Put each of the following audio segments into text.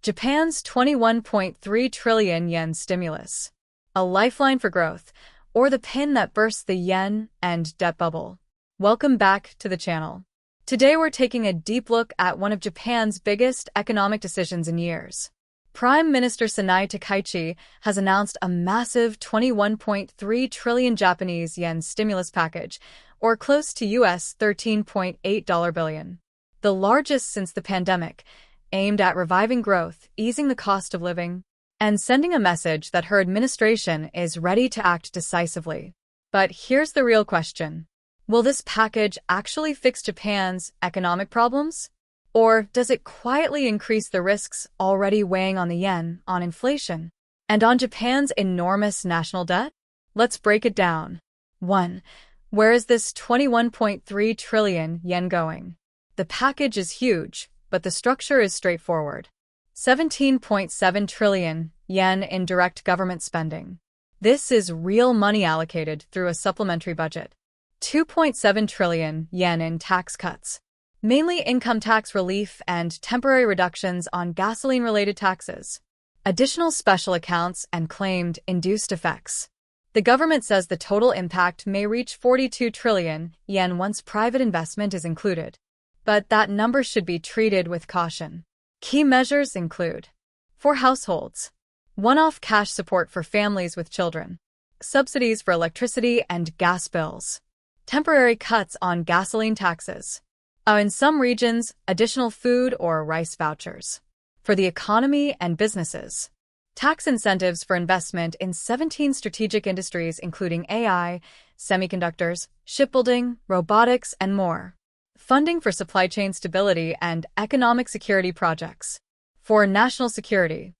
Japan's 21.3 trillion yen stimulus. A lifeline for growth, or the pin that bursts the yen and debt bubble. Welcome back to the channel. Today we're taking a deep look at one of Japan's biggest economic decisions in years. Prime Minister Sanae Takaichi has announced a massive 21.3 trillion Japanese yen stimulus package, or close to US $13.8 billion. The largest since the pandemic, aimed at reviving growth, easing the cost of living, and sending a message that her administration is ready to act decisively. But here's the real question. Will this package actually fix Japan's economic problems? Or does it quietly increase the risks already weighing on the yen, on inflation, and on Japan's enormous national debt? Let's break it down. 1. Where is this 21.3 trillion yen going? The package is huge, but the structure is straightforward. 17.7 trillion yen in direct government spending. This is real money allocated through a supplementary budget. 2.7 trillion yen in tax cuts, mainly income tax relief and temporary reductions on gasoline-related taxes. Additional special accounts and claimed induced effects. The government says the total impact may reach 42 trillion yen once private investment is included. But that number should be treated with caution. Key measures include: for households, one-off cash support for families with children, subsidies for electricity and gas bills, temporary cuts on gasoline taxes, in some regions, additional food or rice vouchers. For the economy and businesses, tax incentives for investment in 17 strategic industries including AI, semiconductors, shipbuilding, robotics, and more. Funding for supply chain stability and economic security projects. For national security,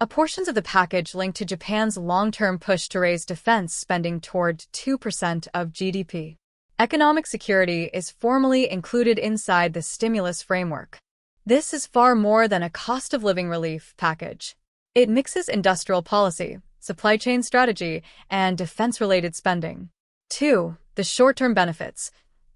portions of the package linked to Japan's long-term push to raise defense spending toward 2% of GDP. Economic security is formally included inside the stimulus framework. This is far more than a cost-of-living relief package. It mixes industrial policy, supply chain strategy, and defense-related spending. 2. The short-term benefits.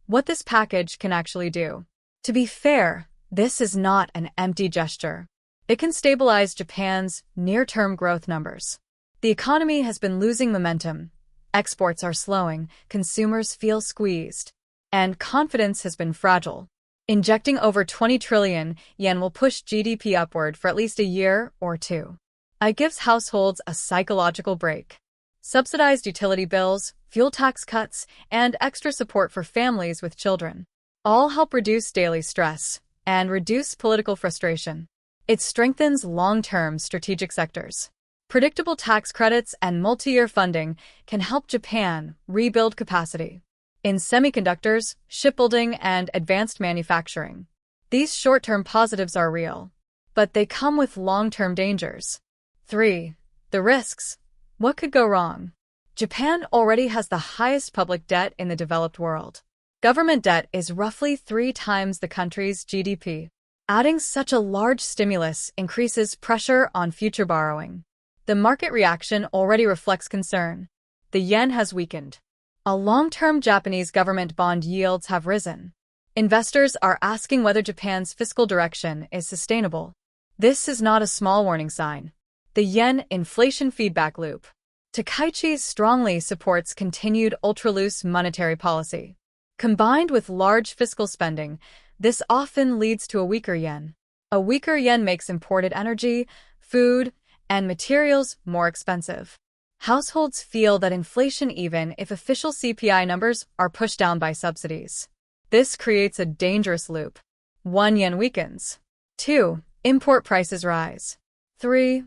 What this package can actually do. To be fair, this is not an empty gesture. It can stabilize Japan's near-term growth numbers. The economy has been losing momentum. Exports are slowing, consumers feel squeezed, and confidence has been fragile. Injecting over 20 trillion yen will push GDP upward for at least a year or two. It gives households a psychological break. Subsidized utility bills, fuel tax cuts, and extra support for families with children all help reduce daily stress and reduce political frustration. It strengthens long-term strategic sectors. Predictable tax credits and multi-year funding can help Japan rebuild capacity in semiconductors, shipbuilding, and advanced manufacturing. These short-term positives are real, but they come with long-term dangers. 3. The risks. What could go wrong? Japan already has the highest public debt in the developed world. Government debt is roughly 3 times the country's GDP. Adding such a large stimulus increases pressure on future borrowing. The market reaction already reflects concern. The yen has weakened. Long-term Japanese government bond yields have risen. Investors are asking whether Japan's fiscal direction is sustainable. This is not a small warning sign. The yen inflation feedback loop. Takaichi strongly supports continued ultra-loose monetary policy. Combined with large fiscal spending, this often leads to a weaker yen. A weaker yen makes imported energy, food, and materials more expensive. Households feel that inflation even if official CPI numbers are pushed down by subsidies. This creates a dangerous loop. 1. Yen weakens. 2. Import prices rise. 3.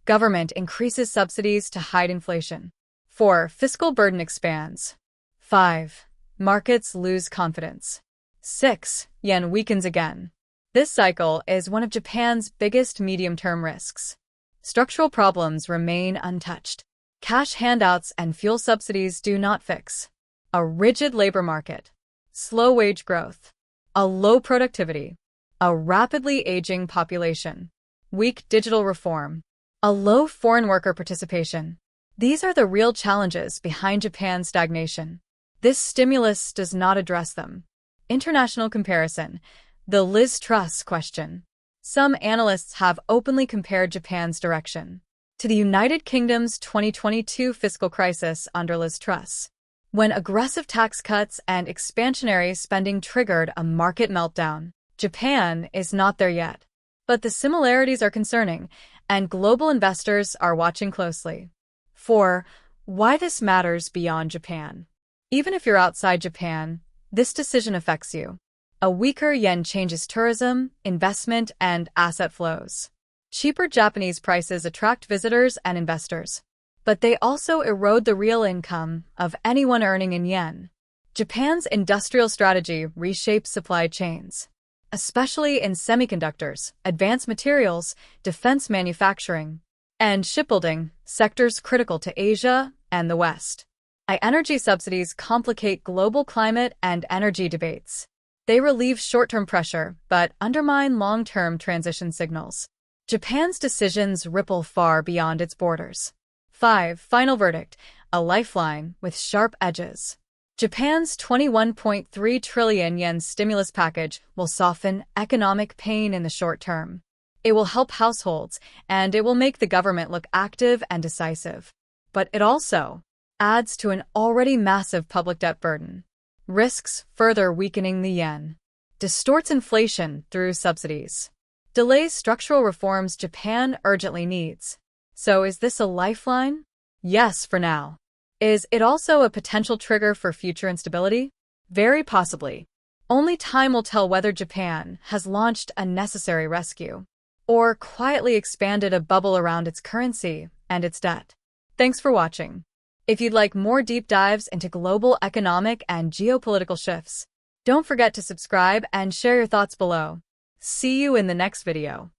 Government increases subsidies to hide inflation. 4. Fiscal burden expands. 5. Markets lose confidence. 6. Yen weakens again. This cycle is one of Japan's biggest medium-term risks. Structural problems remain untouched. Cash handouts and fuel subsidies do not fix. A rigid labor market. Slow wage growth. A low productivity. A rapidly aging population. Weak digital reform. A low foreign worker participation. These are the real challenges behind Japan's stagnation. This stimulus does not address them. International comparison. The Liz Truss question. Some analysts have openly compared Japan's direction to the United Kingdom's 2022 fiscal crisis under Liz Truss, when aggressive tax cuts and expansionary spending triggered a market meltdown. Japan is not there yet, but the similarities are concerning, and global investors are watching closely. 4. Why this matters beyond Japan. Even if you're outside Japan, this decision affects you. A weaker yen changes tourism, investment, and asset flows. Cheaper Japanese prices attract visitors and investors, but they also erode the real income of anyone earning in yen. Japan's industrial strategy reshapes supply chains, especially in semiconductors, advanced materials, defense manufacturing, and shipbuilding, sectors critical to Asia and the West. Energy subsidies complicate global climate and energy debates. They relieve short-term pressure, but undermine long-term transition signals. Japan's decisions ripple far beyond its borders. 5. Final verdict: a lifeline with sharp edges. Japan's 21.3 trillion yen stimulus package will soften economic pain in the short term. It will help households, and it will make the government look active and decisive. But it also adds to an already massive public debt burden, risks further weakening the yen, distorts inflation through subsidies, delays structural reforms Japan urgently needs. So is this a lifeline? Yes, for now. Is it also a potential trigger for future instability? Very possibly. Only time will tell whether Japan has launched a necessary rescue or quietly expanded a bubble around its currency and its debt. Thanks for watching. If you'd like more deep dives into global economic and geopolitical shifts, don't forget to subscribe and share your thoughts below. See you in the next video.